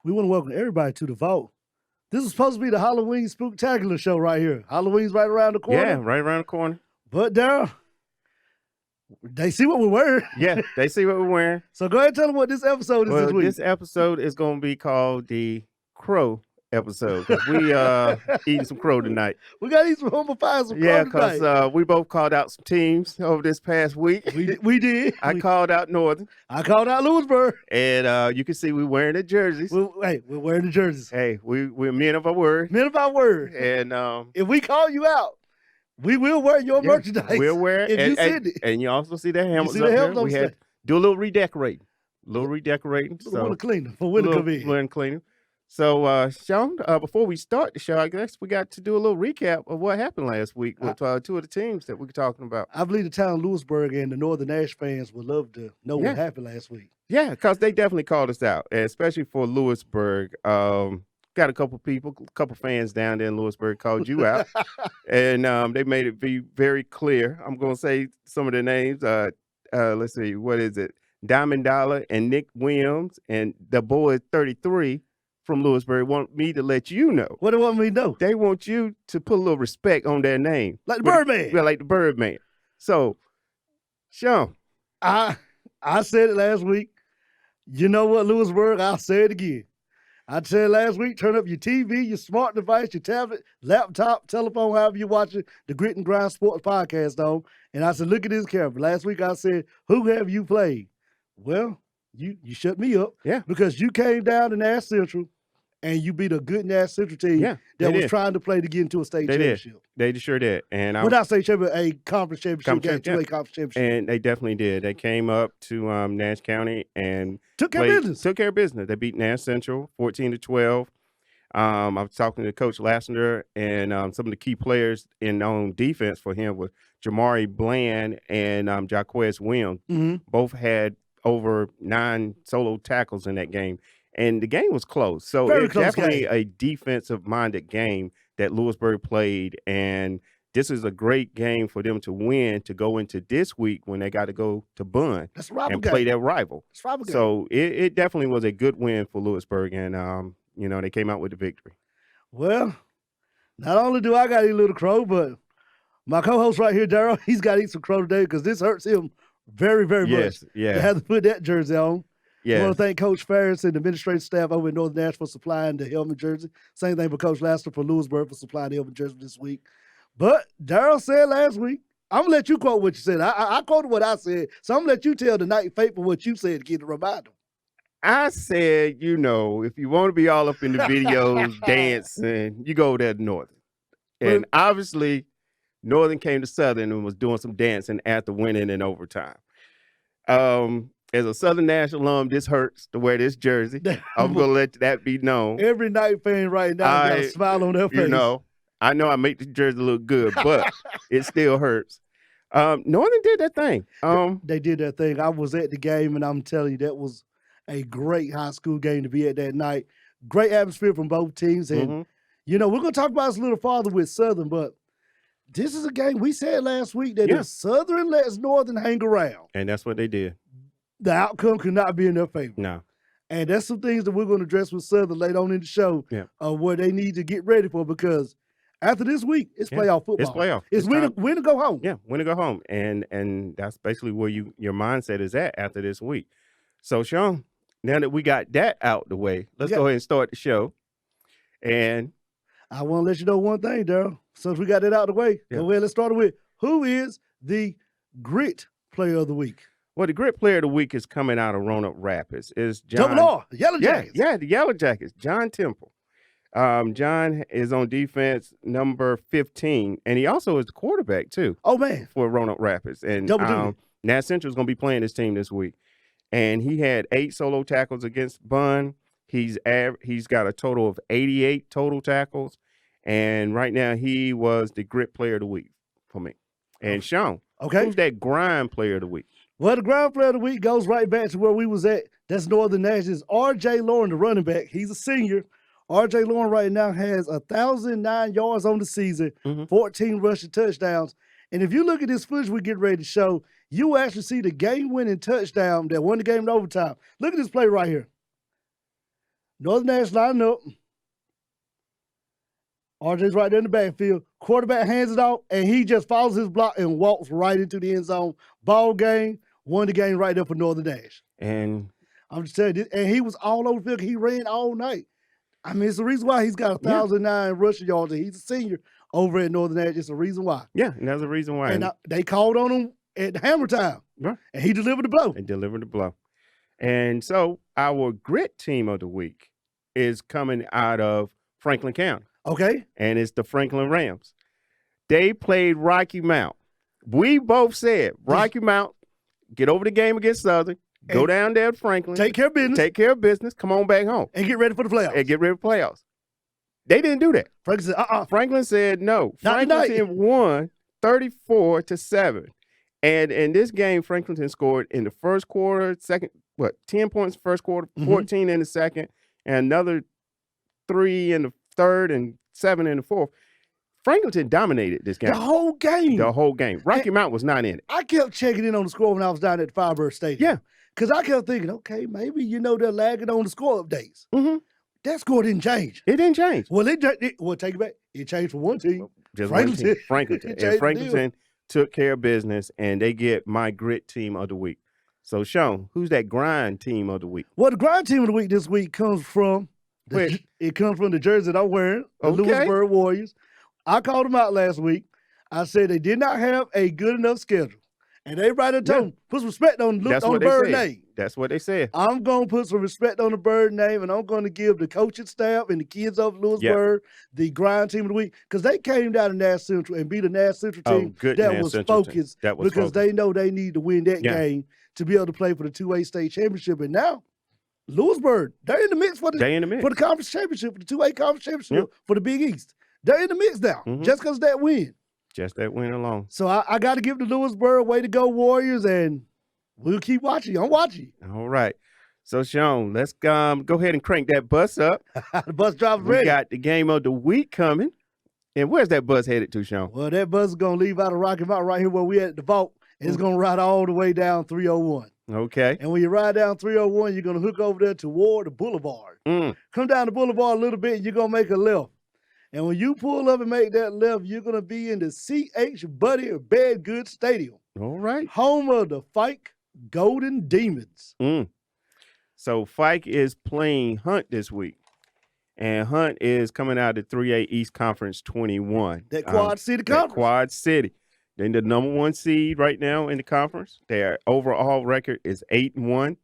We want to welcome everybody to the Vault. This is supposed to be the Halloween Spooktacular show right here. Halloween's right around the corner. Yeah, right around the corner. But Daryl, they see what we're wearing. Yeah, they see what we're wearing. So go ahead and tell them what this episode is Well, this week. this episode is going to be called the Crow episode. 'Cause we eating some crow tonight. We got to eat some humble pies, some Yeah, crow tonight. because we both called out some teams over this past week. We did. I called out Northern. I called out Lewisburg. And you can see we're wearing the jerseys. We're wearing the jerseys. Hey, we're men of our word. Men of our word. And if we call you out, we will wear your merchandise. We'll wear it. If you send it. And you also see the helmets see the up there. helmets We on had do a little redecorating. So winter cleaner for winter come in. Winter cleaner. So, Sean, before we start the show, I guess we got to do a little recap of what happened last week with two of the teams that we were talking about. I believe the town of Lewisburg and the Northern Ash fans would love to know what happened last week. Yeah, because they definitely called us out, and especially for Lewisburg. Got a couple fans down there in Lewisburg called you out, and they made it be very clear. I'm going to say some of the names. Let's see, what is it? Diamond Dollar and Nick Williams and the boy 33 from Lewisburg want me to let you know. What do they want me to know? They want you to put a little respect on their name. Like the Birdman. Yeah, like the Birdman. So, Sean. I said it last week. You know what, Lewisburg? I'll say it again. I said last week, turn up your TV, your smart device, your tablet, laptop, telephone, however you're watching the Grit and Grind Sports Podcast on. And I said, look at this camera. Last week I said, who have you played? Well, you shut me up. Yeah. Because you came down to Nash Central and you beat a good Nash Central team that was trying to play to get into a state championship. They sure did. And well, not state championship, a conference championship game, 2A conference championship. And they definitely did. They came up to Nash County and took care of business. Took care of business. They beat Nash Central 14-12. I was talking to Coach Lassiter, and some of the key players on defense for him were Jamari Bland and Jaquez Williams. Mm-hmm. Both had over 9 solo tackles in that game. And the game was close. So it's definitely a defensive-minded game that Lewisburg played. And this is a great game for them to win to go into this week when they got to go to Bunn and play their rival. So it definitely was a good win for Lewisburg. And, they came out with the victory. Well, not only do I got to eat a little crow, but my co-host right here, Daryl, he's got to eat some crow today because this hurts him very, very much. Yeah. To have to put that jersey on. Yeah. I want to thank Coach Ferris and the administrative staff over in Northern Nash for supplying the helmet jersey. Same thing for Coach Lassiter for Lewisburg for supplying the helmet jersey this week. But Daryl said last week, I'm going to let you quote what you said. I quoted what I said, so I'm going to let you tell the Night Faithful what you said to get a reminder. I said, if you want to be all up in the videos, dancing, you go there to Northern. And obviously, Northern came to Southern and was doing some dancing after winning in overtime. As a Southern Nash alum, this hurts to wear this jersey. I'm going to let that be known. Every Night fan right now got a smile on their face. I know I make the jersey look good, but it still hurts. Northern did that thing. They did that thing. I was at the game, and I'm telling you, that was a great high school game to be at that night. Great atmosphere from both teams. And, we're going to talk about this a little farther with Southern, but this is a game we said last week that if Southern lets Northern hang around. And that's what they did. The outcome could not be in their favor. No. And that's some things that we're going to address with Southern later on in the show of what they need to get ready for, because after this week, it's playoff football. It's playoff. It's win to go home. Yeah, win to go home. And that's basically where your mindset is at after this week. So, Sean, now that we got that out the way, let's go ahead and start the show. And I want to let you know one thing, Daryl. Since we got that out the way, go ahead, let's start with who is the Grit Player of the Week? Well, the Grit Player of the Week is coming out of Roanoke Rapids. Is John? Double R, the Yellow Jackets. Yeah, the Yellow Jackets. John Temple. John is on defense, number 15, and he also is the quarterback too. Oh man, for Roanoke Rapids. And Nash Central is going to be playing this team this week. And he had 8 solo tackles against Bunn. He's got a total of 88 total tackles, and right now he was the Grit Player of the Week for me. And Sean, who's that Grind Player of the Week? Well, the Grind Player of the Week goes right back to where we was at. That's Northern Nash's R.J. Lauren, the running back. He's a senior. R.J. Lauren right now has 1,009 yards on the season, 14 rushing touchdowns. And if you look at this footage we get ready to show, you actually see the game-winning touchdown that won the game in overtime. Look at this play right here. Northern Nash lining up. RJ's right there in the backfield. Quarterback hands it off, and he just follows his block and walks right into the end zone. Ball game, won the game right there for Northern Nash. And I'm just telling you, and he was all over the field. He ran all night. I mean, it's the reason why he's got 1,009 rushing yards, and he's a senior over at Northern Nash. It's the reason why. Yeah, and that's the reason why. And they called on him at hammer time, right. And he delivered the blow. And delivered the blow. And so our grit team of the week is coming out of Franklin County. Okay. And it's the Franklin Rams. They played Rocky Mount. We both said, Rocky Mount, get over the game against Southern, go down there to Franklin. Take care of business. Take care of business. Come on back home. And get ready for the playoffs. And get ready for playoffs. They didn't do that. Franklin said, Franklin said no. Franklinton won 34-7. And in this game, Franklinton scored in the first quarter, 10 points first quarter, 14 in the second, and another 3 in the third and 7 in the fourth. Franklinton dominated this game. The whole game. The whole game. Rocky Mount was not in it. I kept checking in on the score when I was down at the Firebird Stadium. Yeah. Because I kept thinking, okay, maybe, they're lagging on the score updates. Mm-hmm. That score didn't change. It didn't change. Well, take it back. It changed for one team. Just Franklinton. one team. Franklinton. And Franklinton took care of business, and they get my grit team of the week. So, Sean, who's that grind team of the week? Well, the grind team of the week this week comes from the jersey that I'm wearing, the Lewisburg Warriors. I called them out last week. I said they did not have a good enough schedule. And everybody told them, put some respect on the Bird name. That's what they said. I'm going to put some respect on the Bird name, and I'm going to give the coaching staff and the kids of Lewisburg the grind team of the week, because they came down to Nash Central and beat a Nash Central team that was focused because they know they need to win that game to be able to play for the 2A state championship. And now, Lewisburg, they're in the mix for the conference championship, for the 2A conference championship for the Big East. They're in the mix now, just because of that win. Just that win alone. So I got to give the Lewisburg way to go Warriors, and we'll keep watching. I'm watching. All right. So, Sean, let's go ahead and crank that bus up. The bus driver's ready. We got the game of the week coming. And where's that bus headed to, Sean? Well, that bus is going to leave out of Rocky Mount right here where we at the vault. It's going to ride all the way down 301. Okay. And when you ride down 301, you're going to hook over there toward the boulevard. Come down the boulevard a little bit, and you're going to make a left. And when you pull up and make that left, you're going to be in the C.H. Buddy Bedgood Stadium. All right. Home of the Fike Golden Demons. So Fike is playing Hunt this week. And Hunt is coming out of 3A East Conference 21. That Quad City Conference. Quad City. They're the number 1 seed right now in the conference. Their overall record is 8-1.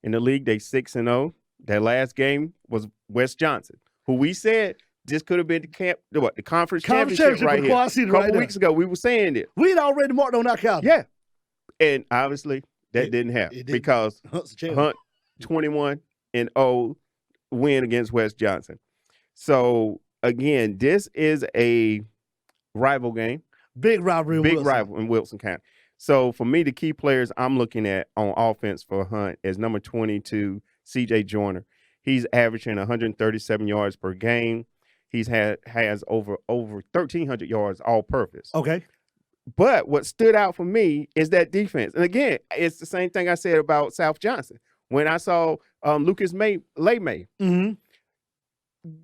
In the league, they 6-0. Their last game was West Johnson, who we said this could have been the conference championship right here. Quad City a couple weeks ago, we were saying it. We had already marked on our calendar. Yeah. And obviously, that didn't happen because Hunt 21-0 win against West Johnson. So, again, this is a rival game. Big rivalry in Wilson County. So, for me, the key players I'm looking at on offense for Hunt is number 22, C.J. Joyner. He's averaging 137 yards per game. He's has over 1,300 yards all-purpose. Okay. But what stood out for me is that defense. And, again, it's the same thing I said about South Johnson. When I saw Lucas Lay-May,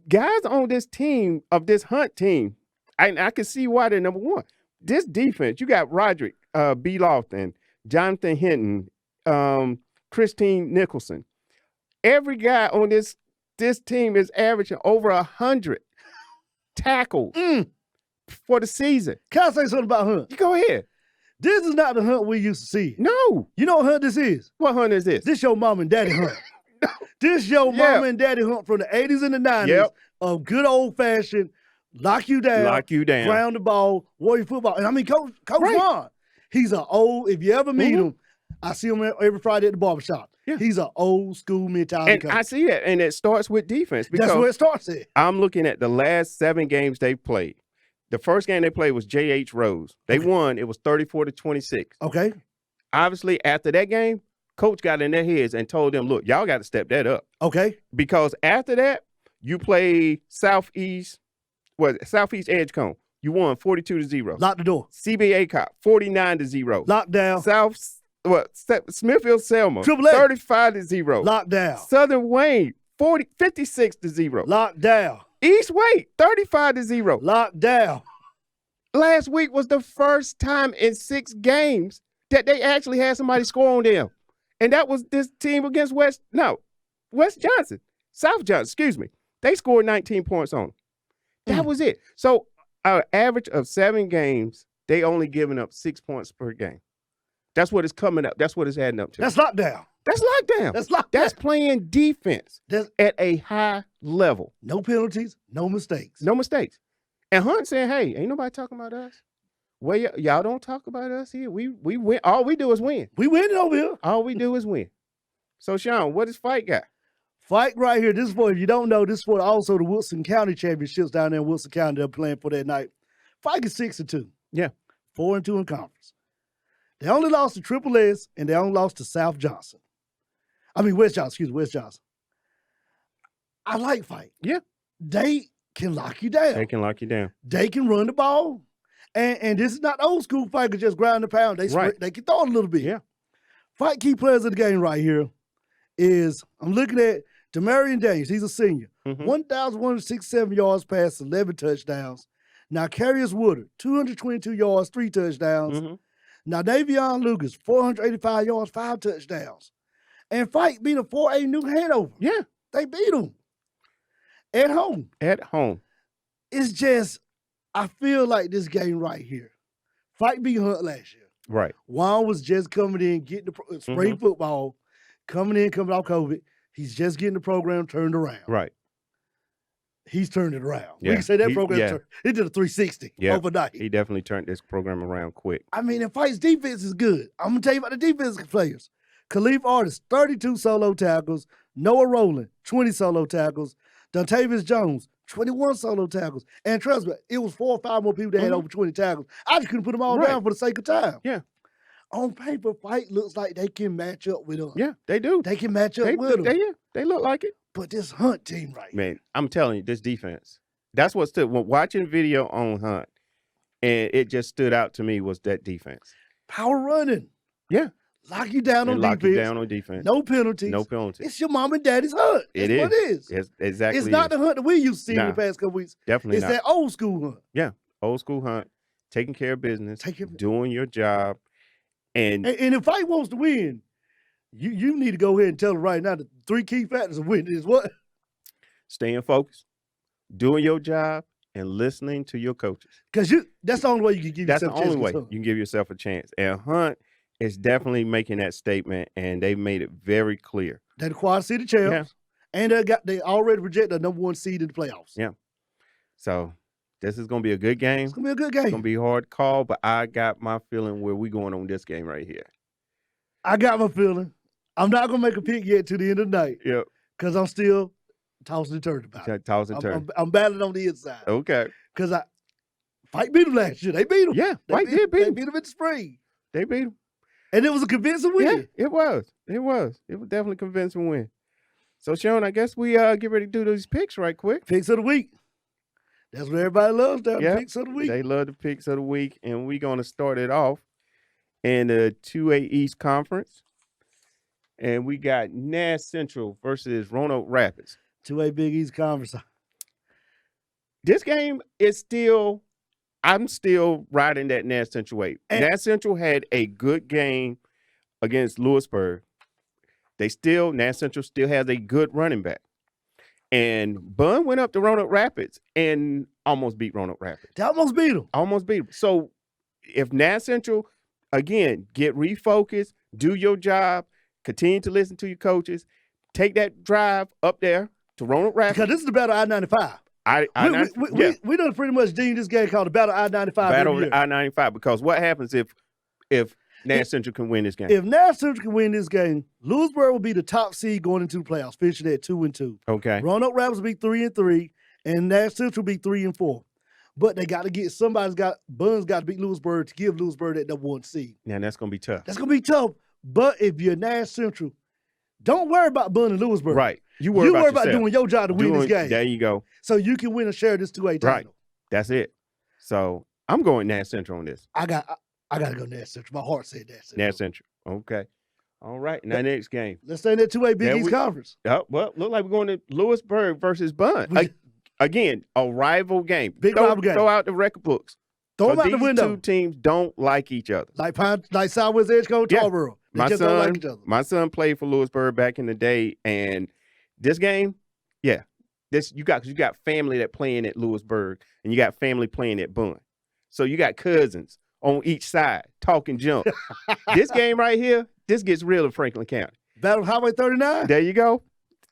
guys on this team, of this Hunt team, I can see why they're number 1. This defense, you got Roderick B. Lofton, Jonathan Hinton, Christine Nicholson. Every guy on this team is averaging over 100 tackles for the season. Can I say something about Hunt? You go ahead. This is not the Hunt we used to see. No. You know what Hunt this is? What Hunt is this? This your mom and daddy Hunt. No. This your mom and daddy Hunt from the 80s and the 90s of good old-fashioned lock you down, ground the ball, Warrior football. And I mean, Coach Vaughn, he's an old, if you ever meet him, I see him every Friday at the barbershop. Yeah. He's an old school mentality coach. I see that, and it starts with defense. That's where it starts at. I'm looking at the last 7 games they played. The first game they played was J.H. Rose. They won. It was 34-26. Okay. Obviously, after that game, coach got in their heads and told them, look, y'all got to step that up. Okay. Because after that, you play Southeast Edgecombe. You won 42-0. Lock the door. CBA Cop, 49-0. Lockdown. Smithfield Selma, 35-0. Lockdown. Southern Wayne, 56-0. Locked down. East Wake 35-0. Locked down. Last week was the first time in 6 games that they actually had somebody score on them. And that was this team against South Johnson, excuse me. They scored 19 points on them. That was it. So our average of 7 games, they only giving up 6 points per game. That's what it's coming up. That's what it's adding up to. That's lockdown. That's lockdown. That's lockdown. That's playing defense at a high level. No penalties, no mistakes. No mistakes. And Hunt saying, hey, ain't nobody talking about us. Well, y'all don't talk about us here. We win. All we do is win. We winning over here. All we do is win. So, Sean, what does Fight got? Fight right here. This is for, if you don't know, this is for also the Wilson County Championships down there in Wilson County they're playing for that night. Fight is 6-2. Yeah. 4-2 in conference. They only lost to Triple S and they only lost to West Johnson. West Johnson. I like Fight. Yeah. They can lock you down. They can lock you down. They can run the ball. And this is not old school Fight can just ground the pound. They can throw it a little bit. Yeah. Fight key players of the game right here is, I'm looking at Demarion Daniels. He's a senior. 1,167 yards passed, 11 touchdowns. Now, Carius Woodard, 222 yards, 3 touchdowns. Now, Davion Lucas, 485 yards, 5 touchdowns. And Fight beat a 4A New Hanover. Yeah. They beat them at home. At home. It's just, I feel like this game right here. Fight beat Hunt last year. Right. Juan was just coming in, getting the spring football, coming off COVID. He's just getting the program turned around. Right. He's turned it around. Yeah. We can say that program he did a 360 overnight. He definitely turned this program around quick. I mean, and Fight's defense is good. I'm going to tell you about the defensive players. Khalif Artis, 32 solo tackles. Noah Rowland, 20 solo tackles. Dontavius Jones, 21 solo tackles. And trust me, it was 4 or 5 more people that had over 20 tackles. I just couldn't put them all down for the sake of time. Yeah. On paper, Fight looks like they can match up with us. Yeah, they do. They can match up with them. They look like it. But this Hunt team right here. Man, I'm telling you, this defense. That's what stood. When watching video on Hunt, and it just stood out to me was that defense. Power running. Yeah. Lock you down on defense. Lock you down on defense. No penalties. No penalties. It's your mom and daddy's Hunt. That's what it is. It's exactly. It's not the Hunt that we used to see in the past couple weeks. Definitely not. It's that old school Hunt. Yeah. Old school Hunt. Taking care of business. Doing your job. And if Fight wants to win, you need to go ahead and tell them right now the 3 key factors of winning is what? Staying focused, doing your job, and listening to your coaches. Because that's the only way you can give yourself a chance. That's the only way you can give yourself a chance. And Hunt is definitely making that statement, and they made it very clear. They're the Quad City champs, and they already projected the number 1 seed in the playoffs. Yeah. So this is going to be a good game. It's going to be a good game. It's going to be a hard call, but I got my feeling where we going on this game right here. I got my feeling. I'm not going to make a pick yet to the end of the night. Yep. Because I'm still tossing and turning about it. Tossing and turning. I'm battling on the inside. Okay. Because Fight beat them last year. They beat them. Yeah, Fight did beat them. They beat them in the spring. They beat them. And it was a convincing win. Yeah, it was. It was definitely a convincing win. So, Sean, I guess we get ready to do those picks right quick. Picks of the week. That's what everybody loves, the picks of the week. They love the picks of the week, and we're going to start it off in the 2A East Conference. And we got Nash Central versus Roanoke Rapids. 2A Big East Conference. This game is I'm still riding that Nash Central way. Nash Central had a good game against Lewisburg. Nash Central still has a good running back. And Bun went up to Roanoke Rapids and almost beat Roanoke Rapids. They almost beat them. Almost beat them. So if Nash Central, again, get refocused, do your job, continue to listen to your coaches, take that drive up there to Roanoke Rapids. Because this is the battle of I-95. We done pretty much deemed this game called the battle of I-95. Battle of I-95. Because what happens if Nash Central can win this game? If Nash Central can win this game, Lewisburg will be the top seed going into the playoffs, finishing at 2-2. Okay. Roanoke Rapids will be 3-3, and Nash Central will be 3-4. But they got to get Bun's got to beat Lewisburg to give Lewisburg that number 1 seed. Now that's gonna be tough. That's gonna be tough. But if you're Nash Central, don't worry about Bun and Lewisburg. Right. You worry about doing your job to win this game. There you go. So you can win and share this 2A title. Right. That's it. So I'm going Nash Central on this. I got to go Nash Central. My heart said Nash Central. Nash Central. Okay. All right. Now, next game. Let's stay in that 2A Big East Conference. Well, look like we're going to Lewisburg versus Bun. Again, a rival game. Rival game. Throw out the record books. Throw them out the window. These two teams don't like each other. Like Southwest Edgecote, Tarboro. They just don't like each other. My son played for Lewisburg back in the day, and this game, you got family that playing at Lewisburg, and you got family playing at Bun. So you got cousins on each side talking junk. This game right here, this gets real in Franklin County. Battle Highway 39. There you go.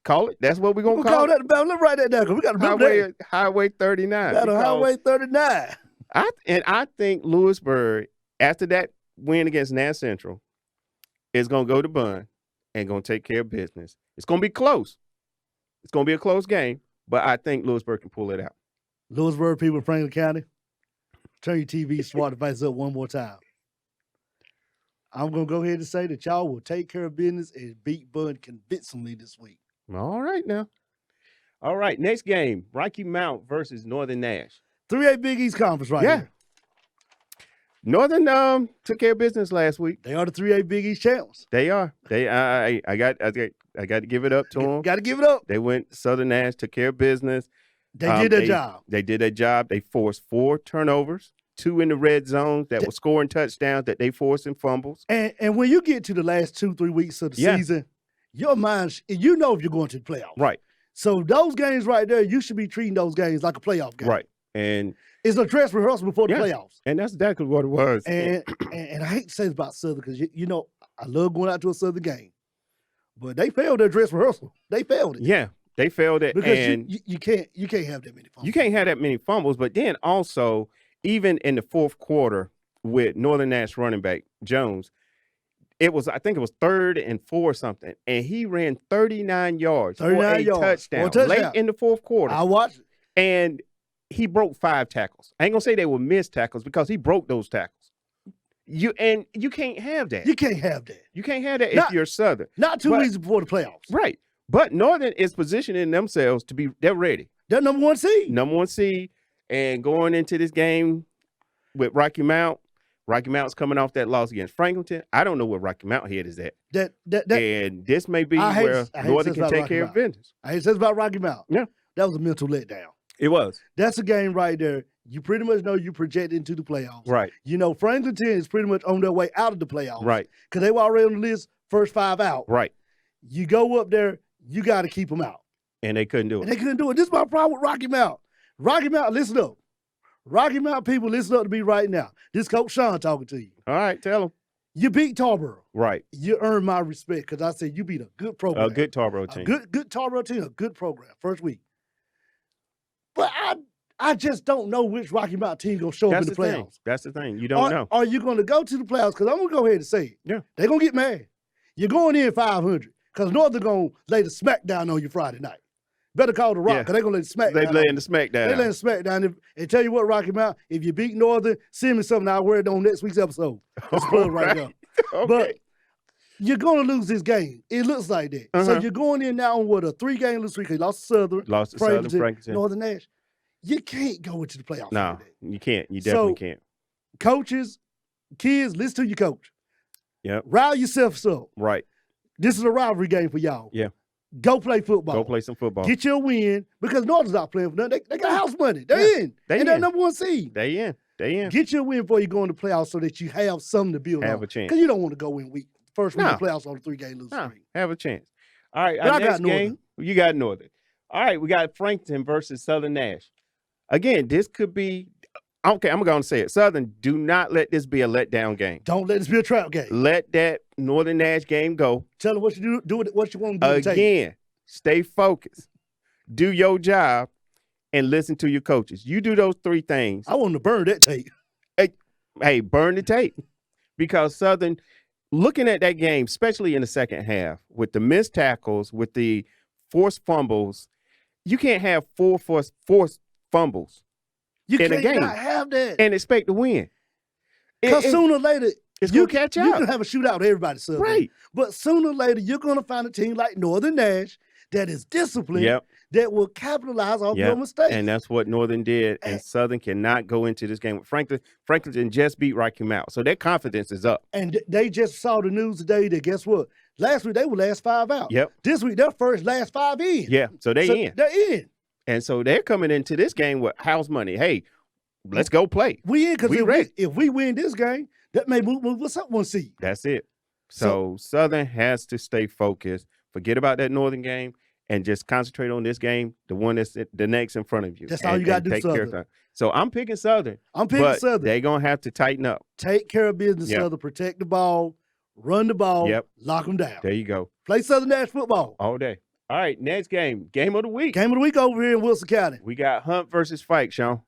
Call it. That's what we're going to call it. That the battle. Let's write that down because we got to remember Highway 39. Battle Highway 39. I think Lewisburg, after that win against Nash Central, is going to go to Bun and going to take care of business. It's going to be close. It's going to be a close game, but I think Lewisburg can pull it out. Lewisburg people in Franklin County, turn your TV smart device up one more time. I'm going to go ahead and say that y'all will take care of business and beat Bun convincingly this week. All right, now. All right, next game, Rocky Mount versus Northern Nash. 3A Big East Conference here. Northern took care of business last week. They are the 3A Big East champs. They are. I got to give it up to them. Got to give it up. They went Southern Nash, took care of business. They did their job. They did their job. They forced 4 turnovers, 2 in the red zone that were scoring touchdowns that they forced in fumbles. And when you get to the last 2-3 weeks of the season, your mind, you know if you're going to the playoffs. Right. So those games right there, you should be treating those games like a playoff game. Right. And it's a dress rehearsal before the playoffs. And that's exactly what it was. And I hate to say this about Southern because, you know, I love going out to a Southern game. But they failed their dress rehearsal. They failed it. Yeah, they failed it. Because and you can't have that many fumbles. You can't have that many fumbles. But then also, even in the fourth quarter with Northern Nash running back Jones, I think it was 3rd and 4 something, and he ran 39 yards for a touchdown late in the fourth quarter. I watched it. And he broke 5 tackles. I ain't gonna say they were missed tackles because he broke those tackles. You can't have that. You can't have that. You can't have that if you're Southern. Not 2 weeks before the playoffs. Right. But Northern is positioning themselves to be, they're ready. They're number 1 seed. Number 1 seed. And going into this game with Rocky Mount, Rocky Mount's coming off that loss against Franklinton. I don't know where Rocky Mount head is at. And this may be where Northern can take care of business. I hate to say this about Rocky Mount. Yeah. That was a mental letdown. It was. That's a game right there. You pretty much know you project into the playoffs. Right. You know, Franklinton is pretty much on their way out of the playoffs. Right. Because they were already on the list, first 5 out. Right. You go up there, you got to keep them out. And they couldn't do it. This is my problem with Rocky Mount. Rocky Mount, listen up. Rocky Mount people, listen up to me right now. This Coach Sean talking to you. All right, tell him. You beat Tarboro. Right. You earn my respect because I said you beat a good program. A good Tarboro team. Good Tarboro team, a good program, first week. But I just don't know which Rocky Mount team going to show up in the playoffs. That's the thing. You don't know. Are you going to go to the playoffs? Because I'm going to go ahead and say it. Yeah. They're going to get mad. You're going in 500 because Northern going to lay the smack down on you Friday night. Better call the Rock because they're going to lay the smack down. They laying the smack down. They laying the smack down. And tell you what, Rocky Mount, if you beat Northern, send me something. I'll wear it on next week's episode. That's plug right there. Okay. But you're going to lose this game. It looks like that. So you're going in now on a 3-game losing streak. You lost to Southern. Lost to Southern, Franklinton. Northern Nash. You can't go into the playoffs. No, you can't. You definitely can't. Coaches, kids, listen to your coach. Yep. Rile yourself up. Right. This is a rivalry game for y'all. Yeah. Go play football. Go play some football. Get your win because Northern's not playing for nothing. They got house money. They're in. They're number 1 seed. They in. Get your win before you go into the playoffs so that you have something to build on. Have a chance. Because you don't want to go in first week of the playoffs on a 3-game losing streak. Have a chance. All right. Our next game, you got Northern. All right. We got Frankton versus Southern Nash. Again, this could be, okay, I'm going to say it. Southern, do not let this be a letdown game. Don't let this be a trap game. Let that Northern Nash game go. Tell them what you do what you want to do. Again, stay focused. Do your job and listen to your coaches. You do those 3 things. I want to burn that tape. Hey, burn the tape. Because Southern, looking at that game, especially in the second half, with the missed tackles, with the forced fumbles, you can't have 4 forced fumbles in a game. You can't have that. And expect to win. Because sooner or later, it's going to catch up. You can have a shootout with everybody, Southern. Right. But sooner or later, you're going to find a team like Northern Nash that is disciplined, that will capitalize off your mistakes. And that's what Northern did. And Southern cannot go into this game with Franklin. Franklin just beat Rocky Mount. So their confidence is up. And they just saw the news today that guess what? Last week, they were last 5 out. Yep. This week, their first last 5 in. Yeah. So they're in. They're in. And so they're coming into this game with house money. Hey, let's go play. We in because if we win this game, that may move us up 1 seed. That's it. So Southern has to stay focused. Forget about that Northern game and just concentrate on this game, the one that's the next in front of you. That's all you got to do, take Southern. care of so I'm picking Southern. I'm picking Southern. They're going to have to tighten up. Take care of business, Southern. Protect the ball, run the ball, lock them down. There you go. Play Southern Nash football. All day. All right, next game. Game of the week. Game of the week over here in Wilson County. We got Hunt versus Fike, Sean.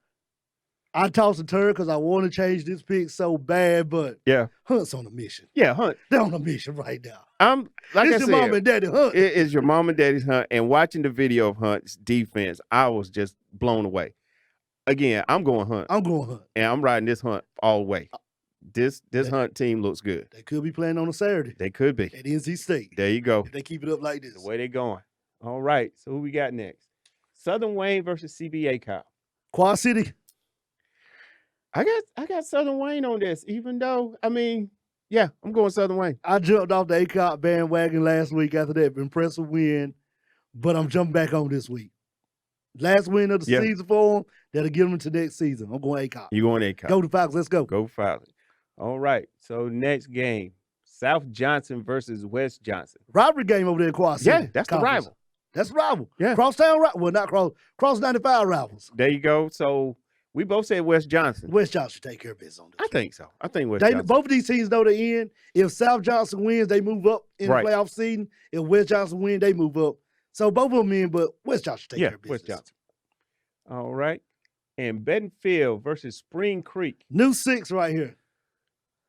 I tossed a turn because I want to change this pick so bad, but Hunt's on a mission. Yeah, Hunt. They're on a mission right now. It's your mom and daddy Hunt. It is your mom and daddy's Hunt. And watching the video of Hunt's defense, I was just blown away. Again, I'm going Hunt. I'm going Hunt. And I'm riding this Hunt all the way. This Hunt team looks good. They could be playing on a Saturday. They could be. At NC State. There you go. If they keep it up like this. The way they're going. All right. So who we got next? Southern Wayne versus CBA Kyle. Quad City. I got Southern Wayne on this, even though, I'm going Southern Wayne. I jumped off the ACOT bandwagon last week after that impressive win, but I'm jumping back on this week. Last win of the season for them, that'll get them into next season. I'm going ACOT. You going ACOT. Go to Falcons. Let's go. Go Falcons. All right. So next game, South Johnson versus West Johnson. Rivalry game over there in Quad City. Yeah, that's the rival. That's the rival. Yeah. Crosstown rival. Well, not cross 95 rivals. There you go. So we both said West Johnson. West Johnson should take care of business on this. I think so. I think West Johnson. Both of these teams know they're in. If South Johnson wins, they move up in the playoff season. If West Johnson wins, they move up. So both of them in, but West Johnson should take care of business. West Johnson. All right. And Bentonville versus Spring Creek. New 6 right here.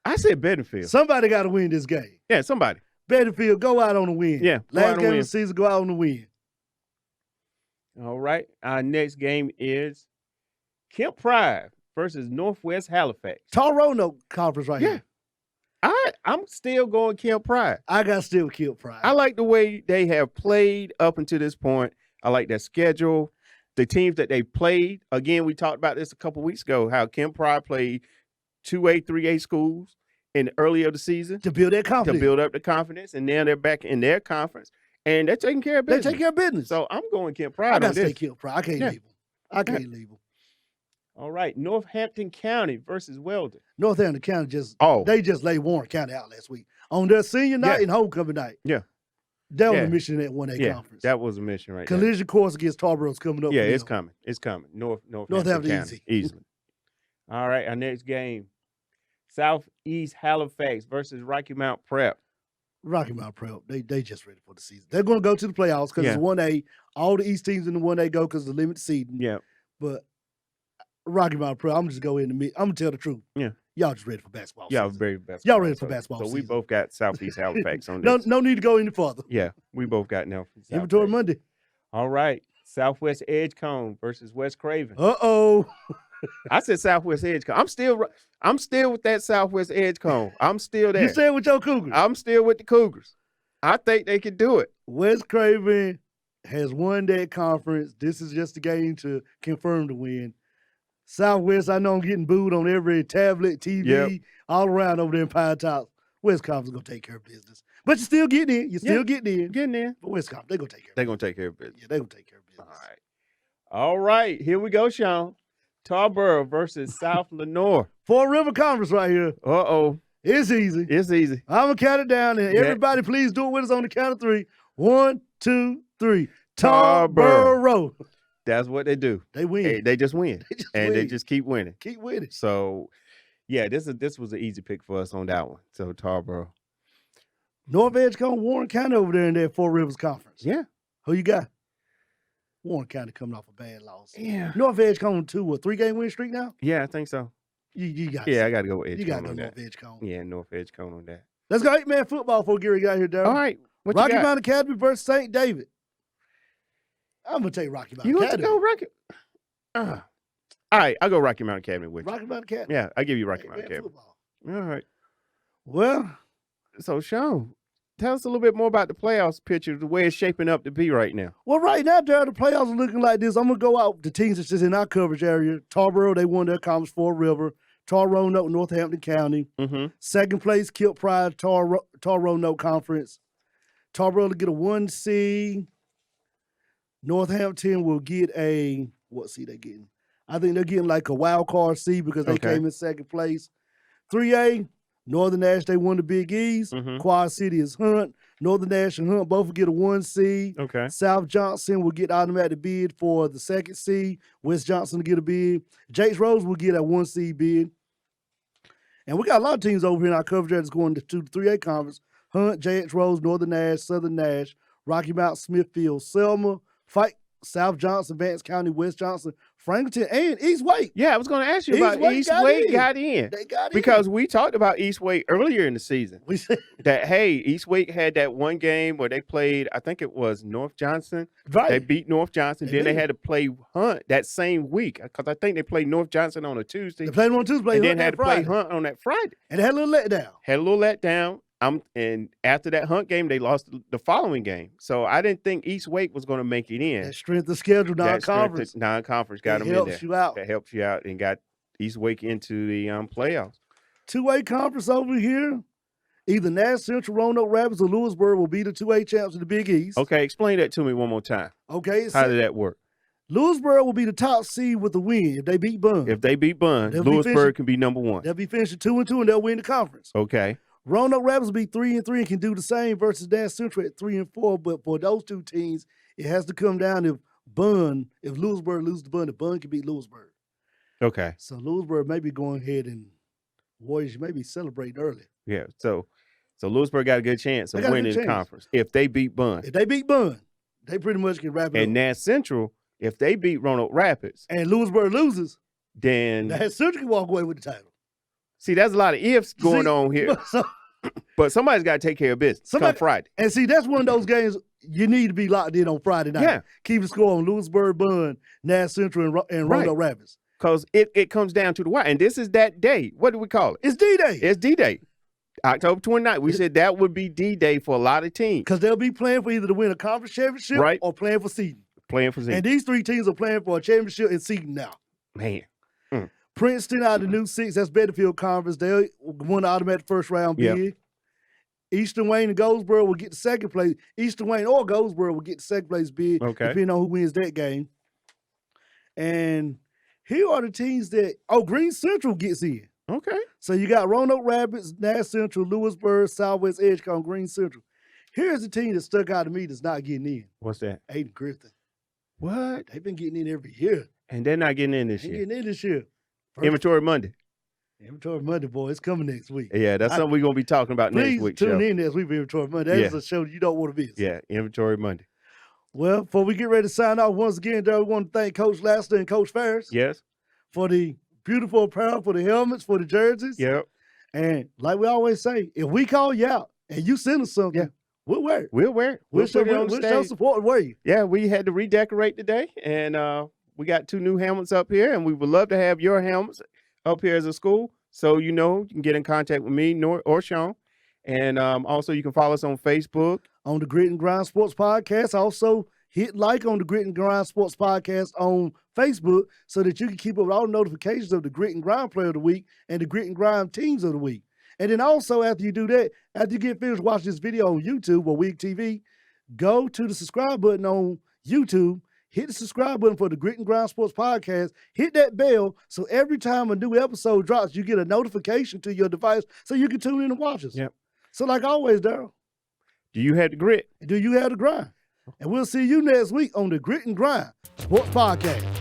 I said Bentonville. Somebody got to win this game. Yeah, somebody. Bentonville, go out on the win. Yeah. Last game of the season, go out on the win. All right. Our next game is Kemp Pride versus Northwest Halifax. Toronto conference right here. I'm still going Kemp Pride. I got still Kemp Pride. I like the way they have played up until this point. I like their schedule. The teams that they played. Again, we talked about this a couple weeks ago, how Kemp Pride played 2A, 3A schools in the early of the season. To build their confidence. To build up the confidence. And now they're back in their conference. And they're taking care of business. They take care of business. So I'm going Kemp Pride. I got to say Kemp Pride. I can't leave them. I can't leave them. All right. Northampton County versus Weldon. Northampton County they just laid Warren County out last week. On their senior night and homecoming night. Yeah. That was a mission at 1A conference. That was a mission right Collision course against Tarborough's coming up. Yeah, it's coming. It's coming. Northampton County. Easily. All right. Our next game. Southeast Halifax versus Rocky Mount Prep. Rocky Mount Prep, they just ready for the season. They're going to go to the playoffs because it's 1A. All the East teams in the 1A go because of the limited seeding. Yeah. But Rocky Mount Prep, I'm just going in the mid. I'm going to tell the truth. Yeah. Y'all just ready for basketball season. Y'all ready for basketball season. We both got Southeast Halifax on this. No need to go any further. Yeah, we both got now. Inventory Monday. All right. Southwest Edgecombe versus West Craven. Uh-oh. I said Southwest Edgecombe. I'm still with that Southwest Edgecombe. I'm still there. You staying with your Cougars? I'm still with the Cougars. I think they can do it. West Craven has won that conference. This is just a game to confirm the win. Southwest, I know I'm getting booed on every tablet, TV, all around over there in Pine Top. West Conference going to take care of business. But you're still getting in. You're still getting in. Getting in. But West Conference, they're going to take care of business. They're going to take care of business. Yeah, they're going to take care of business. All right. All right. Here we go, Sean. Tarboro versus South Lenoir. Four River Conference right here. Uh-oh. It's easy. It's easy. I'm going to count it down, and everybody please do it with us on the count of 3. 1, 2, 3. Tarboro. That's what they do. They win. They just win. They just keep winning. Keep winning. So, yeah, this was an easy pick for us on that one. So, Tarboro. North Edgecombe, Warren County over there in that Four Rivers Conference. Yeah. Who you got? Warren County coming off a bad loss. Yeah. North Edgecombe, 3-game win streak now? Yeah, I think so. You got I got to go with Edgecombe. You got to go on North that. Edgecombe. Yeah, North Edgecombe on that. Let's go 8-man football before Gary got here, Darryl. All right. What Rocky you got? Mount Academy versus St. David. I'm going to take Rocky Mount Academy. You want to go Rocky? All right, I'll go Rocky Mount Academy with you. Rocky Mount Academy. Yeah, I'll give you Rocky Mount Academy. Football. All right. Well. So, Sean, tell us a little bit more about the playoffs picture, the way it's shaping up to be right now. Well, right now, Darryl, the playoffs are looking like this. I'm going to go out the teams that's just in our coverage area. Tarboro, they won their conference, Fort River. Tar Roanoke, Northampton County. Second place, Kilp Pride, Tar Roanoke Conference. Tarboro will get a 1 seed. Northampton will get a, what seed they getting? I think they're getting like a wild card seed because they came in second place. 3A, Northern Nash, they won the Big East. Quad City is Hunt. Northern Nash and Hunt both will get a 1 seed. South Johnson will get automatic bid for the second seed. West Johnson will get a bid. Jakes Rose will get a 1 seed bid. And we got a lot of teams over here in our coverage that's going to the 3A conference. Hunt, JX Rose, Northern Nash, Southern Nash, Rocky Mount, Smithfield, Selma, Fight, South Johnson, Vance County, West Johnson, Franklinton, and East Wake. Yeah, I was going to ask you about East Wake got in. They got in. Because we talked about East Wake earlier in the season. We said that, hey, East Wake had that one game where they played, I think it was North Johnson. Right. They beat North Johnson. Then they had to play Hunt that same week because I think they played North Johnson on a Tuesday. They played on Tuesday. And then had to play Hunt on that Friday. And they had a little letdown. And after that Hunt game, they lost the following game. So I didn't think East Wake was going to make it in. That strength of schedule, non-conference. Non-conference got them in there. That helps you out and got East Wake into the playoffs. 2A conference over here. Either Nash Central, Roanoke Rapids, or Lewisburg will be the 2A champs in the Big East. Okay, explain that to me one more time. Okay. How did that work? Lewisburg will be the top seed with the win if they beat Bunn. If they beat Bunn, Lewisburg can be number 1. They'll be finishing 2-2 and they'll win the conference. Okay. Roanoke Rapids will be 3-3 and can do the same versus Nash Central at 3-4. But for those two teams, it has to come down if Lewisburg loses to Bunn, if Bunn can beat Lewisburg. Okay. So Lewisburg may be going ahead and Warriors may be celebrating early. Yeah. So Lewisburg got a good chance of winning the conference if they beat Bunn. If they beat Bunn, they pretty much can wrap it up. And Nash Central, if they beat Roanoke Rapids and Lewisburg loses, then Nash Central can walk away with the title. See, there's a lot of ifs going on here. But somebody's got to take care of business come Friday. And see, that's one of those games you need to be locked in on Friday night. Yeah. Keep the score on Lewisburg, Bunn, Nash Central, and Roanoke Rapids. Because it comes down to the wire. And this is that day. What do we call it? It's D-Day. It's D-Day. October 29th. We said that would be D-Day for a lot of teams. Because they'll be playing for either to win a conference championship or playing for seeding. And these 3 teams are playing for a championship and seeding now. Man. Princeton out of the new 6, that's Bedford Conference. They won the automatic first round bid. Eastern Wayne and Goldsboro will get the second place. Eastern Wayne or Goldsboro will get the second place bid, depending on who wins that game. And here are the teams that, Green Central gets in. Okay. So you got Roanoke Rapids, Nash Central, Lewisburg, Southwest Edgecombe, Green Central. Here's the team that stuck out to me that's not getting in. What's that? Aiden Griffin. What? They've been getting in every year. And they're not getting in this year. Getting in this year. Inventory Monday. Inventory Monday, boy. It's coming next week. Yeah, that's something we're going to be talking about next week. Please tune in next week for Inventory Monday. That's a show you don't want to miss. Yeah, Inventory Monday. Well, before we get ready to sign off, once again, we want to thank Coach Laster and Coach Ferris. Yes. For the beautiful apparel, for the helmets, for the jerseys. Yep. And like we always say, if we call you out and you send us something, we'll wear it. We'll wear it. We'll show support and wear you. Yeah, we had to redecorate today, and we got 2 new helmets up here, and we would love to have your helmets up here as a school. So, you can get in contact with me or Sean. And also, you can follow us on Facebook. On the Grit and Grind Sports Podcast. Also, hit like on the Grit and Grind Sports Podcast on Facebook so that you can keep up with all the notifications of the Grit and Grind Player of the Week and the Grit and Grind Teams of the Week. And then also, after you do that, after you get finished watching this video on YouTube or Week TV, go to the subscribe button on YouTube. Hit the subscribe button for the Grit and Grind Sports Podcast. Hit that bell so every time a new episode drops, you get a notification to your device so you can tune in and watch us. Yep. So like always, Darryl. Do you have the grit? Do you have the grind? And we'll see you next week on the Grit and Grind Sports Podcast.